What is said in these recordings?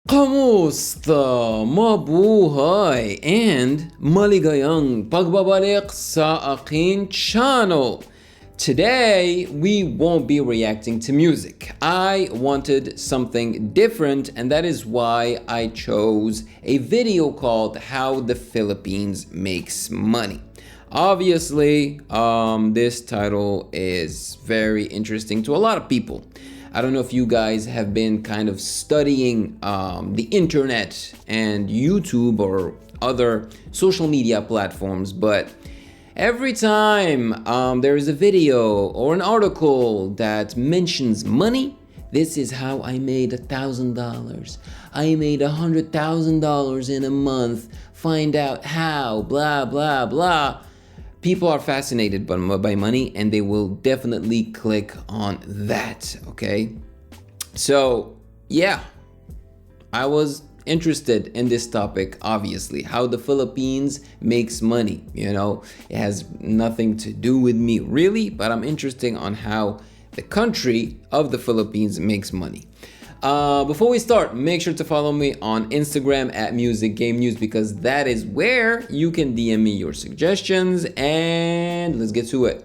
Kamusta, mabuhay, and maligayang pagbabalik sa aking channel. Today, we won't be reacting to music. I wanted something different, and that is why I chose a video called How the Philippines Makes Money. Obviously, this title is very interesting to a lot of people. I don't know if you guys have been kind of studying the internet and YouTube or other social media platforms, but every time there is a video or an article that mentions money, this is how I made $1,000. I made $100,000 in a month. Find out how, blah, blah, blah. People are fascinated by money, and they will definitely click on that, okay? So, yeah, I was interested in this topic, obviously, how the Philippines makes money, you know? It has nothing to do with me, really, but I'm interested on how the country of the Philippines makes money. Before we start, make sure to follow me on Instagram at Music Game News, because that is where you can DM me your suggestions, and let's get to it.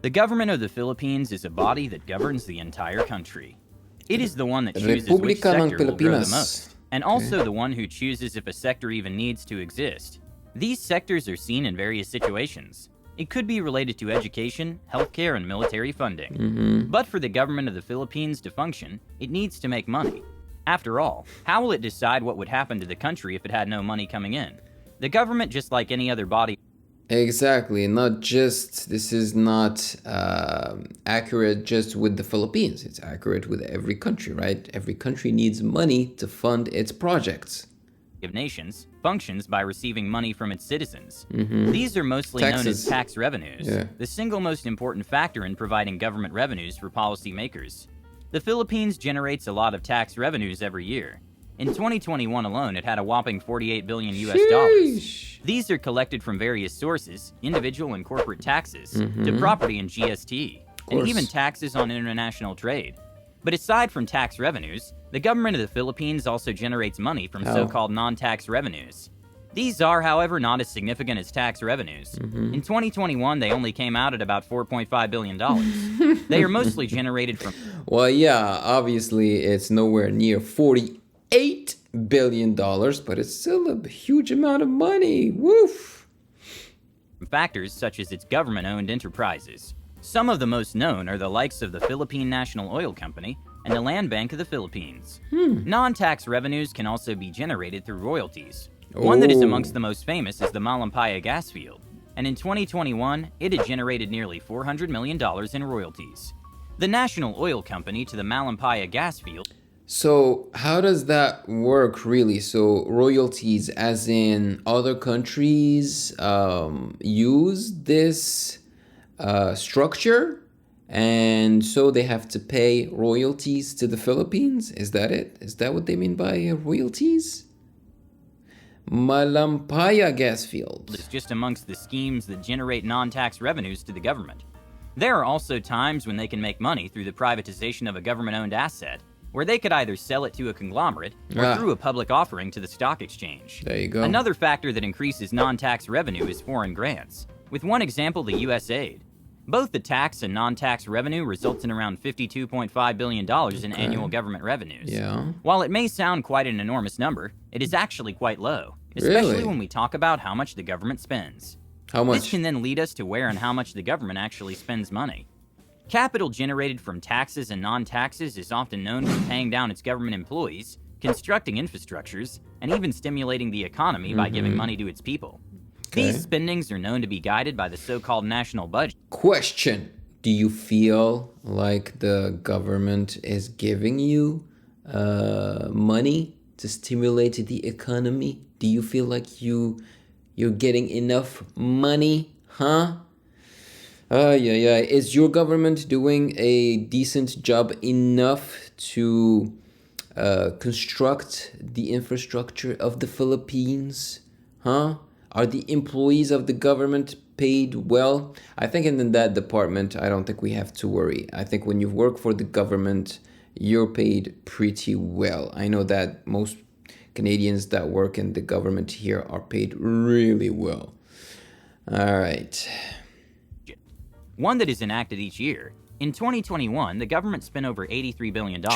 The government of the Philippines is a body that governs the entire country. It is the one that chooses which sector will grow the most, and also the one who chooses if a sector even needs to exist. These sectors are seen in various situations. It could be related to education, healthcare, and military funding. But for the government of the Philippines to function, it needs to make money. After all, how will it decide what would happen to the country if it had no money coming in? The government, just like any other body, Exactly, this is not accurate just with the Philippines. It's accurate with every country, right? Every country needs money to fund its projects. Of nations functions by receiving money from its citizens. These are mostly known as tax revenues, the single most important factor in providing government revenues for policymakers. The Philippines generates a lot of tax revenues every year. In 2021 alone, it had a whopping 48 billion US dollars. These are collected from various sources, individual and corporate taxes, to property and GST, and even taxes on international trade. But aside from tax revenues, the government of the Philippines also generates money from so-called non-tax revenues. These are, however, not as significant as tax revenues. In 2021, they only came out at about $4.5 billion. They are mostly generated from... Well, yeah, obviously it's nowhere near $48 billion, but it's still a huge amount of money. Woof! Factors such as its government-owned enterprises. Some of the most known are the likes of the Philippine National Oil Company and the Land Bank of the Philippines. Non-tax revenues can also be generated through royalties. One that is amongst the most famous is the Malampaya gas field, and in 2021, it had generated nearly $400 million in royalties. The National Oil Company to the Malampaya gas field. So how does that work really? So royalties, as in other countries use this structure, and so they have to pay royalties to the Philippines? Is that it? Is that what they mean by royalties? Malampaya gas field is just amongst the schemes that generate non-tax revenues to the government. There are also times when they can make money through the privatization of a government-owned asset, where they could either sell it to a conglomerate or through a public offering to the stock exchange. There you go. Another factor that increases non-tax revenue is foreign grants, with one example the US aid. Both the tax and non-tax revenue results in around $52.5 billion in annual government revenues. While it may sound quite an enormous number, it is actually quite low, especially when we talk about how much the government spends. How much? This can then lead us to where and how much the government actually spends money. Capital generated from taxes and non-taxes is often known for paying down its government employees, constructing infrastructures, and even stimulating the economy by giving money to its people. These spendings are known to be guided by the so-called national budget. Question: do you feel like the government is giving you money to stimulate the economy? Do you feel like you're getting enough money, huh? Yeah. Is your government doing a decent job enough to construct the infrastructure of the Philippines? Huh? Are the employees of the government paid well? I think in that department, I don't think we have to worry. I think when you work for the government, you're paid pretty well. I know that most Canadians that work in the government here are paid really well. All right. One that is enacted each year. In 2021, the government spent over $83 billion, which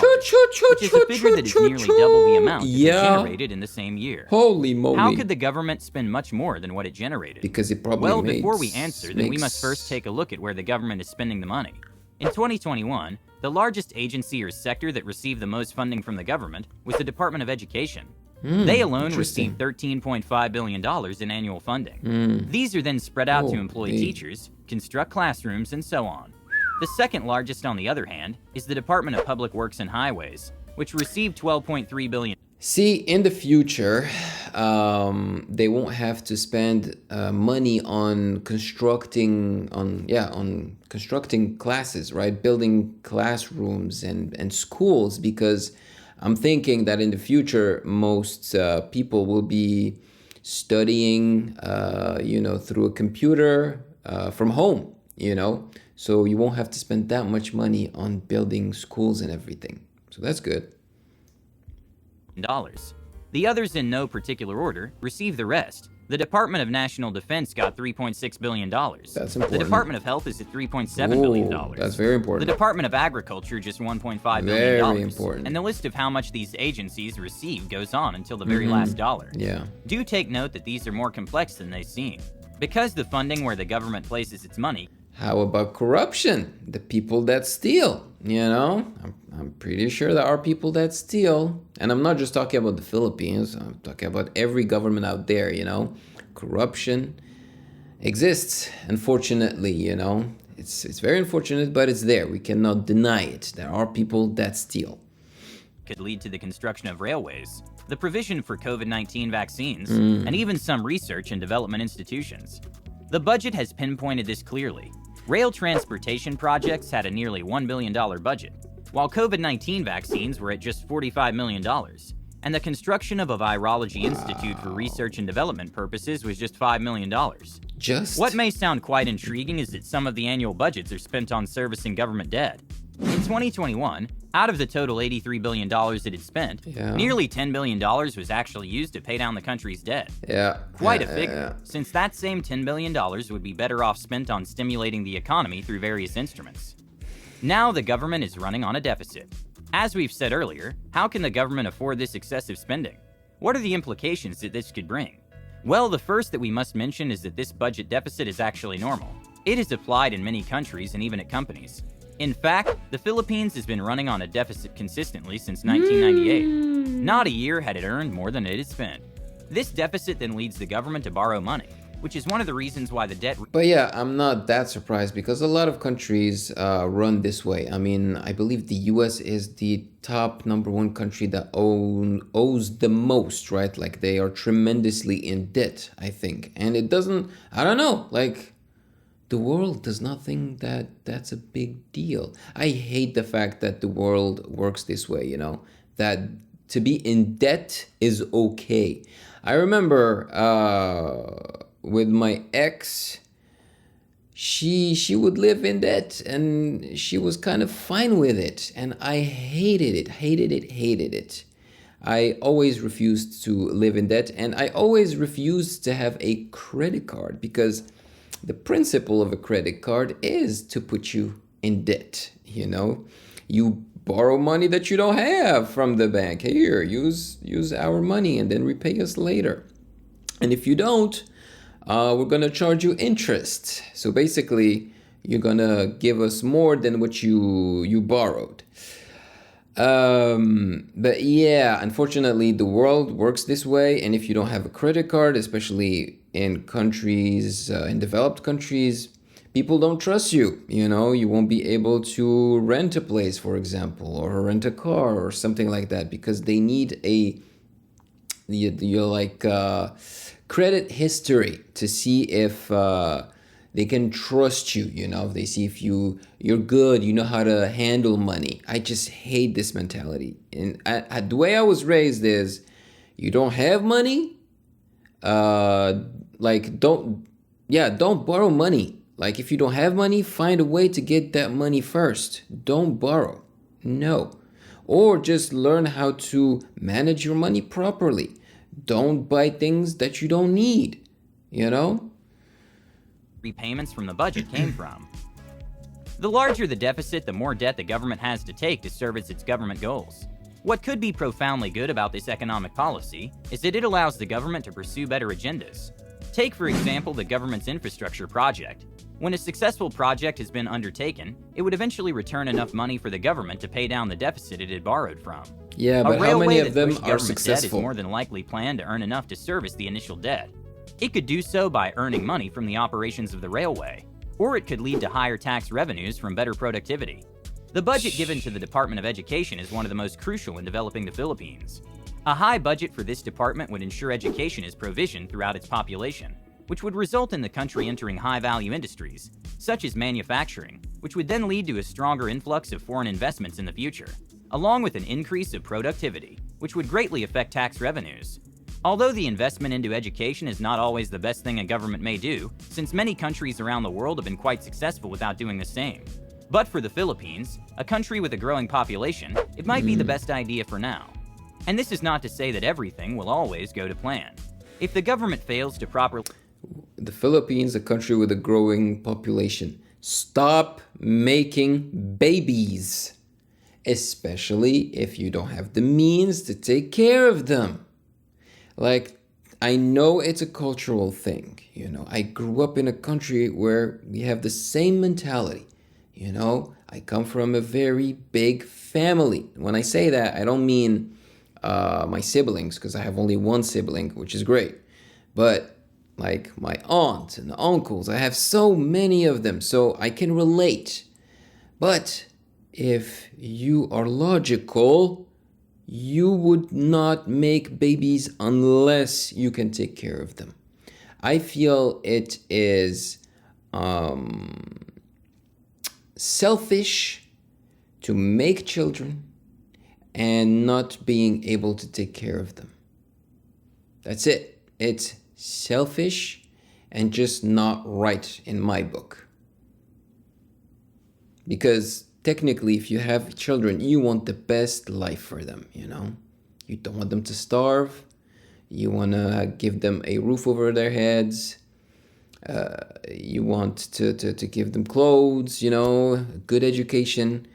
is a figure that is nearly double the amount that it generated in the same year. Holy moly. How could the government spend much more than what it generated? Because it probably before we answer, then we must first take a look at where the government is spending the money. In 2021, the largest agency or sector that received the most funding from the government was the Department of Education. They alone received $13.5 billion in annual funding. These are then spread out to employ teachers, construct classrooms, and so on. The second largest, on the other hand, is the Department of Public Works and Highways, which received $12.3 billion. See, in the future, they won't have to spend money on constructing classes, right? Building classrooms and schools, because I'm thinking that in the future, most people will be studying, through a computer from home, So you won't have to spend that much money on building schools and everything. So that's good. The others, in no particular order, received the rest. The Department of National Defense got $3.6 billion. That's important. The Department of Health is at $3.7 billion. That's very important. The Department of Agriculture just $1.5 billion. Very important. And the list of how much these agencies receive goes on until the very last dollar. Yeah. Do take note that these are more complex than they seem. Because the funding where the government places its money. How about corruption? The people that steal, I'm pretty sure there are people that steal. And I'm not just talking about the Philippines. I'm talking about every government out there, Corruption exists, unfortunately, It's very unfortunate, but it's there. We cannot deny it. There are people that steal. Could lead to the construction of railways, the provision for COVID-19 vaccines, and even some research and development institutions. The budget has pinpointed this clearly. Rail transportation projects had a nearly $1 billion budget, while COVID-19 vaccines were at just $45 million, and the construction of a virology institute for research and development purposes was just $5 million. What may sound quite intriguing is that some of the annual budgets are spent on servicing government debt. In 2021, out of the total $83 billion that it spent, nearly $10 billion was actually used to pay down the country's debt. Quite a figure, since that same $10 billion would be better off spent on stimulating the economy through various instruments. Now the government is running on a deficit. As we've said earlier, how can the government afford this excessive spending? What are the implications that this could bring? Well, the first that we must mention is that this budget deficit is actually normal. It is applied in many countries and even at companies. In fact, the Philippines has been running on a deficit consistently since 1998. Not a year had it earned more than it had spent. This deficit then leads the government to borrow money, which is one of the reasons why the debt... But yeah, I'm not that surprised because a lot of countries run this way. I mean, I believe the US is the top #1 country that owes the most, right? Like they are tremendously in debt, I think. And it doesn't, I don't know, like... The world does not think that that's a big deal. I hate the fact that the world works this way, that to be in debt is okay. I remember with my ex, she would live in debt and she was kind of fine with it. And I hated it. I always refused to live in debt and I always refused to have a credit card because the principle of a credit card is to put you in debt, You borrow money that you don't have from the bank. Here, use our money and then repay us later. And if you don't, we're going to charge you interest. So basically, you're going to give us more than what you borrowed. But yeah, unfortunately, the world works this way. And if you don't have a credit card, especially in countries, in developed countries, people don't trust you. You won't be able to rent a place, for example, or rent a car or something like that because they need your credit history to see if They can trust you, they see if you're good, you know how to handle money. I just hate this mentality. And the way I was raised is, you don't have money, don't borrow money. Like, if you don't have money, find a way to get that money first. Don't borrow. No. Or just learn how to manage your money properly. Don't buy things that you don't need, Repayments from the budget came from. The larger the deficit, the more debt the government has to take to service its government goals. What could be profoundly good about this economic policy is that it allows the government to pursue better agendas. Take, for example, the government's infrastructure project. When a successful project has been undertaken, it would eventually return enough money for the government to pay down the deficit it had borrowed from. Yeah, but how many of them are successful? Debt is more than likely planned to earn enough to service the initial debt. It could do so by earning money from the operations of the railway, or it could lead to higher tax revenues from better productivity. The budget given to the Department of Education is one of the most crucial in developing the Philippines. A high budget for this department would ensure education is provisioned throughout its population, which would result in the country entering high-value industries, such as manufacturing, which would then lead to a stronger influx of foreign investments in the future, along with an increase of productivity, which would greatly affect tax revenues. Although the investment into education is not always the best thing a government may do, since many countries around the world have been quite successful without doing the same. But for the Philippines, a country with a growing population, it might be the best idea for now. And this is not to say that everything will always go to plan. If the government fails to properly... The Philippines, a country with a growing population. Stop making babies, especially if you don't have the means to take care of them. Like, I know it's a cultural thing, I grew up in a country where we have the same mentality, I come from a very big family. When I say that, I don't mean my siblings, because I have only one sibling, which is great. But like my aunt and uncles, I have so many of them, so I can relate. But if you are logical, you would not make babies unless you can take care of them. I feel it is selfish to make children and not being able to take care of them. That's it. It's selfish and just not right in my book. Because technically, if you have children, you want the best life for them, You don't want them to starve. You want to give them a roof over their heads. You want to give them clothes, good education.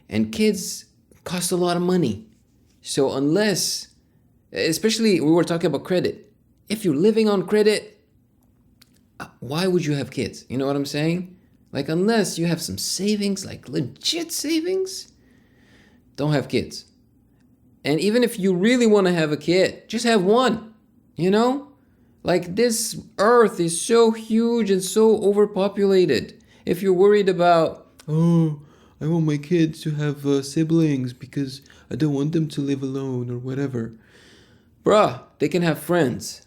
And kids cost a lot of money. So unless, especially we were talking about credit. If you're living on credit, why would you have kids? You know what I'm saying? Like, unless you have some savings, like legit savings, don't have kids. And even if you really want to have a kid, just have one, Like, this earth is so huge and so overpopulated. If you're worried about, I want my kids to have siblings because I don't want them to live alone or whatever. Bruh, they can have friends.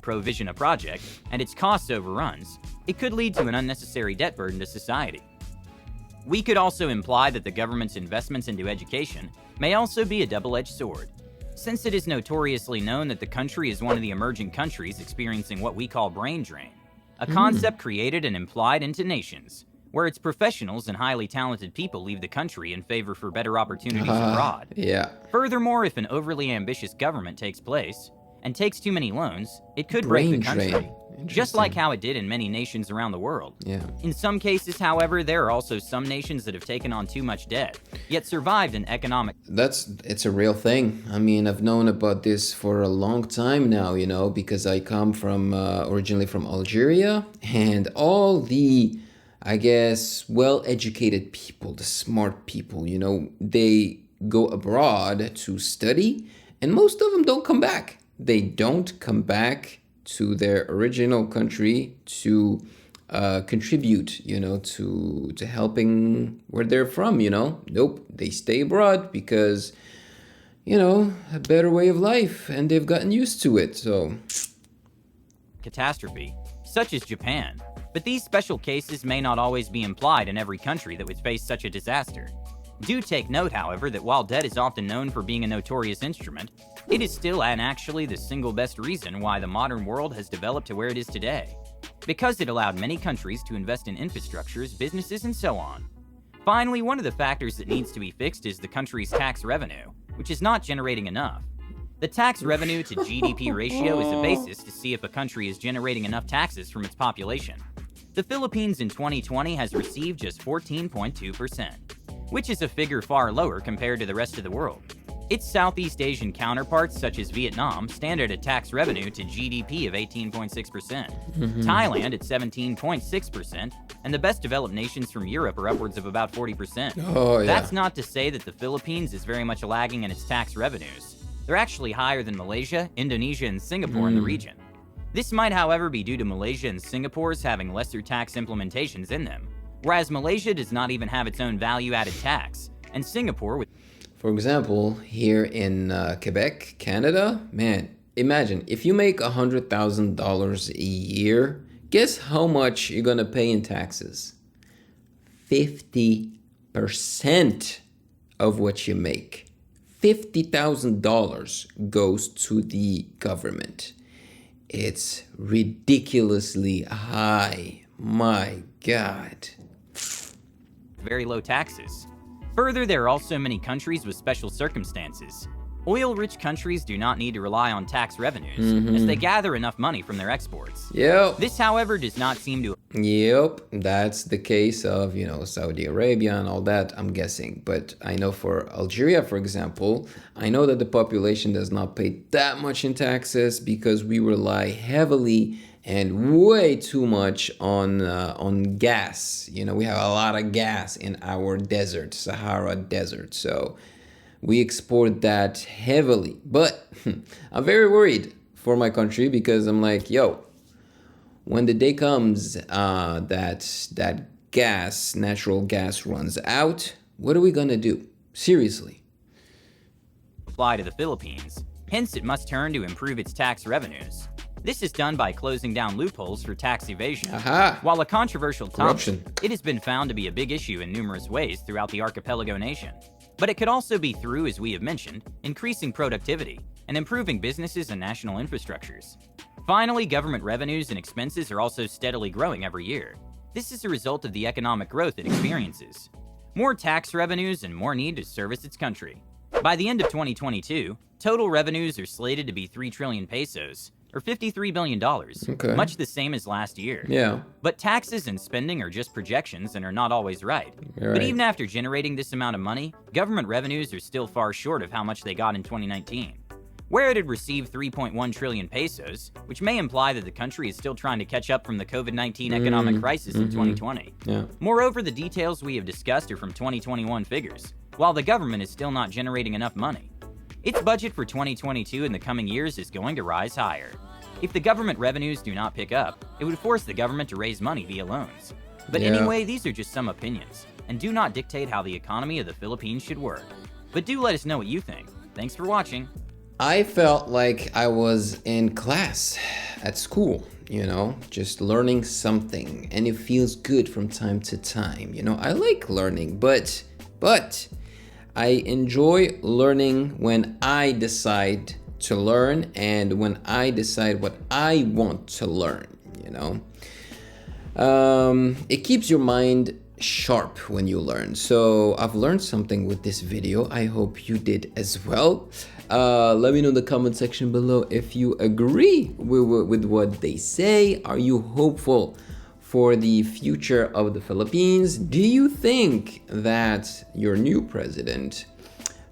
Provision a project and its cost overruns, it could lead to an unnecessary debt burden to society. We could also imply that the government's investments into education may also be a double-edged sword, since it is notoriously known that the country is one of the emerging countries experiencing what we call brain drain, a concept created and implied into nations, where its professionals and highly talented people leave the country in favor for better opportunities abroad. Yeah. Furthermore, if an overly ambitious government takes place, and takes too many loans, it could break the country, just like how it did in many nations around the world. Yeah. In some cases, however, there are also some nations that have taken on too much debt, yet survived an economic... It's a real thing. I mean, I've known about this for a long time now, because I come from, originally from Algeria, and all the, I guess, well-educated people, the smart people, they go abroad to study, and most of them don't come back. They don't come back to their original country to contribute, to helping where they're from, Nope, they stay abroad because, a better way of life, and they've gotten used to it, so... Catastrophe, such as Japan. But these special cases may not always be implied in every country that would face such a disaster. Do take note, however, that while debt is often known for being a notorious instrument, it is still and actually the single best reason why the modern world has developed to where it is today. Because it allowed many countries to invest in infrastructures, businesses, and so on. Finally, one of the factors that needs to be fixed is the country's tax revenue, which is not generating enough. The tax revenue to GDP ratio is the basis to see if a country is generating enough taxes from its population. The Philippines in 2020 has received just 14.2%, which is a figure far lower compared to the rest of the world. Its Southeast Asian counterparts, such as Vietnam, stand at a tax revenue to GDP of 18.6%, Thailand at 17.6%, and the best developed nations from Europe are upwards of about 40%. Oh, yeah. That's not to say that the Philippines is very much lagging in its tax revenues. They're actually higher than Malaysia, Indonesia, and Singapore in the region. This might, however, be due to Malaysia and Singapore's having lesser tax implementations in them, whereas Malaysia does not even have its own value-added tax, and Singapore with... For example, here in Quebec, Canada, man, imagine if you make $100,000 a year, guess how much you're gonna pay in taxes? 50% of what you make. $50,000 goes to the government. It's ridiculously high. My God. very low taxes. Further, there are also many countries with special circumstances. Oil-rich countries do not need to rely on tax revenues, as they gather enough money from their exports. Yep. This, however, does not seem to... Yep, that's the case of, Saudi Arabia and all that, I'm guessing. But I know for Algeria, for example, I know that the population does not pay that much in taxes because we rely heavily and way too much on gas. We have a lot of gas in our desert, Sahara Desert. So we export that heavily. But I'm very worried for my country because I'm like, when the day comes that gas, natural gas runs out, what are we gonna do? Seriously. Apply to the Philippines. Hence, it must turn to improve its tax revenues. This is done by closing down loopholes for tax evasion. Aha. While a controversial Corruption. topic, it has been found to be a big issue in numerous ways throughout the archipelago nation. But it could also be through, as we have mentioned, increasing productivity and improving businesses and national infrastructures. Finally, government revenues and expenses are also steadily growing every year. This is a result of the economic growth it experiences. More tax revenues and more need to service its country. By the end of 2022, total revenues are slated to be 3 trillion pesos, or $53 billion, much the same as last year. Yeah. But taxes and spending are just projections and are not always right. But even after generating this amount of money, government revenues are still far short of how much they got in 2019. Where it had received 3.1 trillion pesos, which may imply that the country is still trying to catch up from the COVID-19 economic crisis in 2020. Yeah. Moreover, the details we have discussed are from 2021 figures, while the government is still not generating enough money. Its budget for 2022 and the coming years is going to rise higher. If the government revenues do not pick up, it would force the government to raise money via loans. But anyway, these are just some opinions, and do not dictate how the economy of the Philippines should work. But do let us know what you think. Thanks for watching. I felt like I was in class at school, just learning something, and it feels good from time to time. I like learning, but I enjoy learning when I decide to learn and when I decide what I want to learn, It keeps your mind sharp when you learn. So I've learned something with this video. I hope you did as well. Let me know in the comment section below if you agree with what they say. Are you hopeful for the future of the Philippines? Do you think that your new president,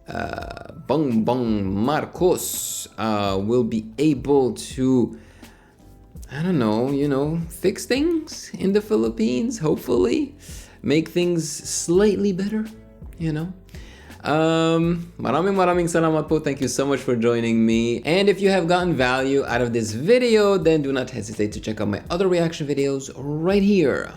Bongbong Marcos, will be able to, fix things in the Philippines, hopefully? Make things slightly better, Maraming salamat po. Thank you so much for joining me. And if you have gotten value out of this video, then do not hesitate to check out my other reaction videos right here.